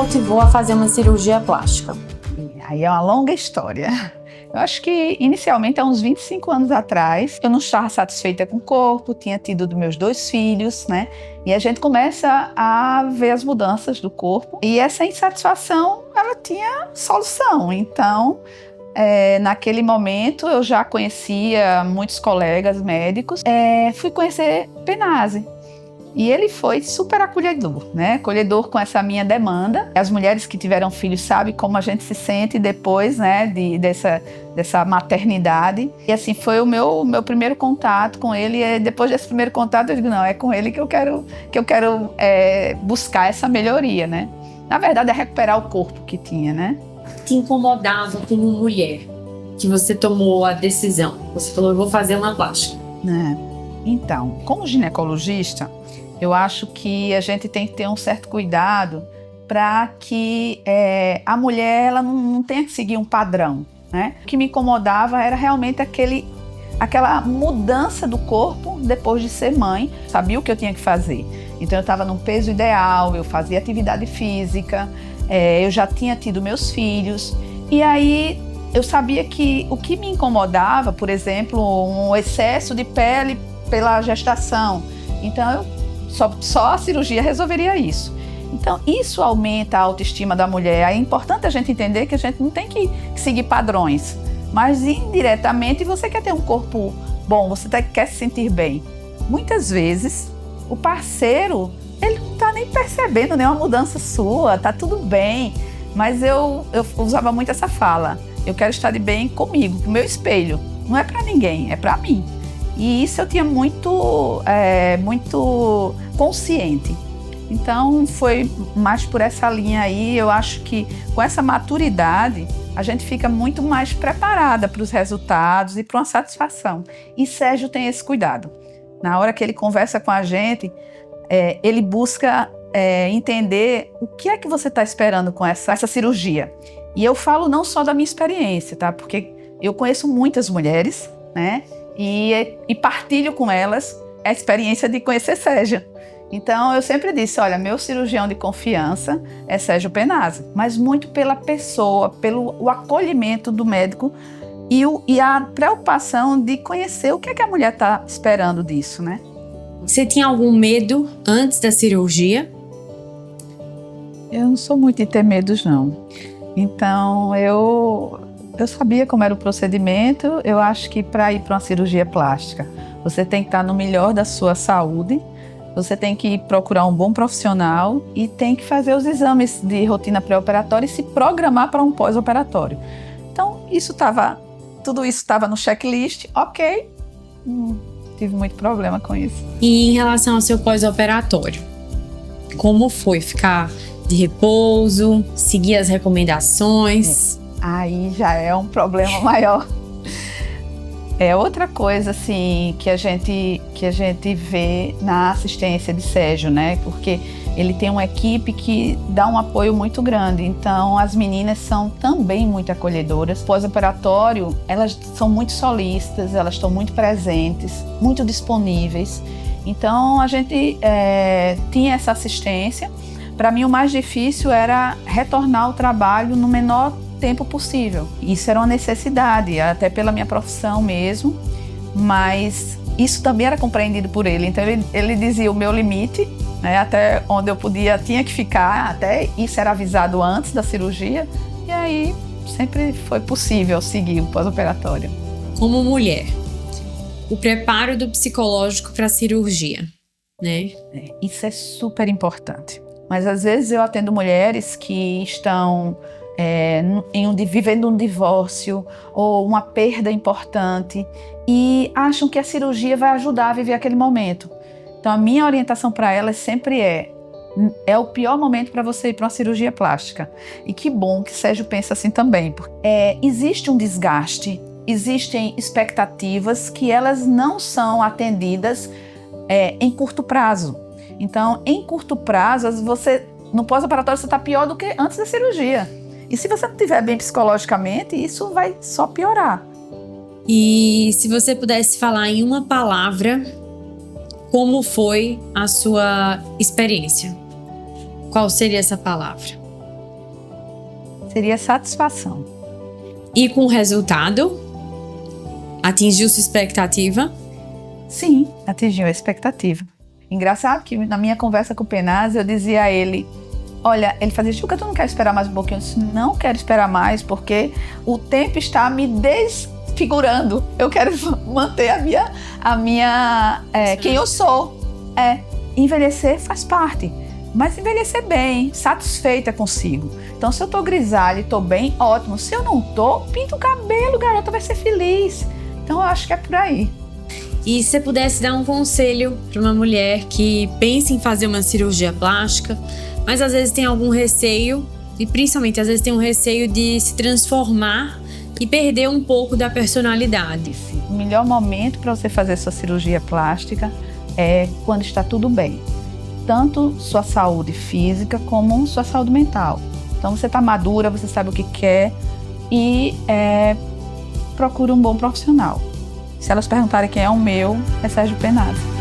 motivou a fazer uma cirurgia plástica? Aí é uma longa história. Eu acho que inicialmente há uns 25 anos atrás, eu não estava satisfeita com o corpo, tinha tido dos meus 2 filhos, né? E a gente começa a ver as mudanças do corpo e essa insatisfação, ela tinha solução. Então, naquele momento eu já conhecia muitos colegas médicos, fui conhecer Penase. E ele foi super acolhedor, né? Acolhedor com essa minha demanda. As mulheres que tiveram filhos sabem como a gente se sente depois, né, dessa maternidade. E assim, foi o meu primeiro contato com ele. E depois desse primeiro contato, eu digo, não, é com ele que eu quero buscar essa melhoria, né? Na verdade, é recuperar o corpo que tinha, né? Te incomodava como mulher que você tomou a decisão? Você falou, eu vou fazer uma plástica. Então, como ginecologista, eu acho que a gente tem que ter um certo cuidado para que a mulher ela não tenha que seguir um padrão, né? O que me incomodava era realmente aquela mudança do corpo depois de ser mãe. Sabia o que eu tinha que fazer. Então eu estava num peso ideal, eu fazia atividade física, eu já tinha tido meus filhos. E aí eu sabia que o que me incomodava, por exemplo, um excesso de pele pela gestação. Então só a cirurgia resolveria isso. Então, isso aumenta a autoestima da mulher. É importante a gente entender que a gente não tem que seguir padrões, mas indiretamente você quer ter um corpo bom, você quer se sentir bem. Muitas vezes, o parceiro, ele não está nem percebendo nenhuma mudança sua, tá tudo bem. Mas eu usava muito essa fala. Eu quero estar de bem comigo, com o meu espelho. Não é para ninguém, é para mim. E isso eu tinha muito consciente. Então, foi mais por essa linha aí. Eu acho que com essa maturidade, a gente fica muito mais preparada para os resultados e para uma satisfação. E Sérgio tem esse cuidado. Na hora que ele conversa com a gente, ele busca entender o que é que você está esperando com essa cirurgia. E eu falo não só da minha experiência, tá? Porque eu conheço muitas mulheres, né? E partilho com elas a experiência de conhecer Sérgio. Então, eu sempre disse, olha, meu cirurgião de confiança é Sérgio Penase, mas muito pela pessoa, pelo acolhimento do médico e a preocupação de conhecer o que é que a mulher está esperando disso, né? Você tinha algum medo antes da cirurgia? Eu não sou muito de ter medos, não. Então, eu sabia como era o procedimento. Eu acho que para ir para uma cirurgia plástica, você tem que estar no melhor da sua saúde, você tem que procurar um bom profissional e tem que fazer os exames de rotina pré-operatória e se programar para um pós-operatório. Então, tudo isso estava no checklist, ok, não tive muito problema com isso. E em relação ao seu pós-operatório, como foi ficar de repouso, seguir as recomendações? Aí já é um problema maior. É outra coisa assim que a gente vê na assistência de Sérgio, né? Porque ele tem uma equipe que dá um apoio muito grande. Então as meninas são também muito acolhedoras. Pós-operatório, elas são muito solistas, elas estão muito presentes, muito disponíveis. Então a gente tinha essa assistência. Para mim o mais difícil era retornar ao trabalho no menor tempo possível. Isso era uma necessidade, até pela minha profissão mesmo, mas isso também era compreendido por ele. Então ele dizia o meu limite, né, até onde eu tinha que ficar, até isso era avisado antes da cirurgia, e aí sempre foi possível seguir o pós-operatório. Como mulher, o preparo do psicológico para a cirurgia, né? Isso é super importante. Mas às vezes eu atendo mulheres que estão vivendo um divórcio ou uma perda importante e acham que a cirurgia vai ajudar a viver aquele momento. Então a minha orientação para elas sempre é o pior momento para você ir para uma cirurgia plástica. E que bom que Sérgio pensa assim também. Porque, existe um desgaste, existem expectativas que elas não são atendidas em curto prazo. Então, em curto prazo, no pós-operatório você está pior do que antes da cirurgia. E se você não estiver bem psicologicamente, isso vai só piorar. E se você pudesse falar em uma palavra, como foi a sua experiência? Qual seria essa palavra? Seria satisfação. E com o resultado? Atingiu sua expectativa? Sim, atingiu a expectativa. Engraçado que na minha conversa com o Penazi, eu dizia a ele, olha, ele fazia, Juca, tu não quer esperar mais um pouquinho? Eu disse, não quero esperar mais, porque o tempo está me desfigurando. Eu quero manter quem eu sou. Envelhecer faz parte, mas envelhecer bem, satisfeita consigo. Então, se eu tô grisalha e tô bem, ótimo. Se eu não tô, pinta o cabelo, garota, vai ser feliz. Então, eu acho que é por aí. E se você pudesse dar um conselho para uma mulher que pensa em fazer uma cirurgia plástica, mas às vezes tem algum receio, e principalmente às vezes tem um receio de se transformar e perder um pouco da personalidade. O melhor momento para você fazer sua cirurgia plástica é quando está tudo bem. Tanto sua saúde física como sua saúde mental. Então você está madura, você sabe o que quer e procura um bom profissional. Se elas perguntarem quem é o meu, é Sérgio Penazi.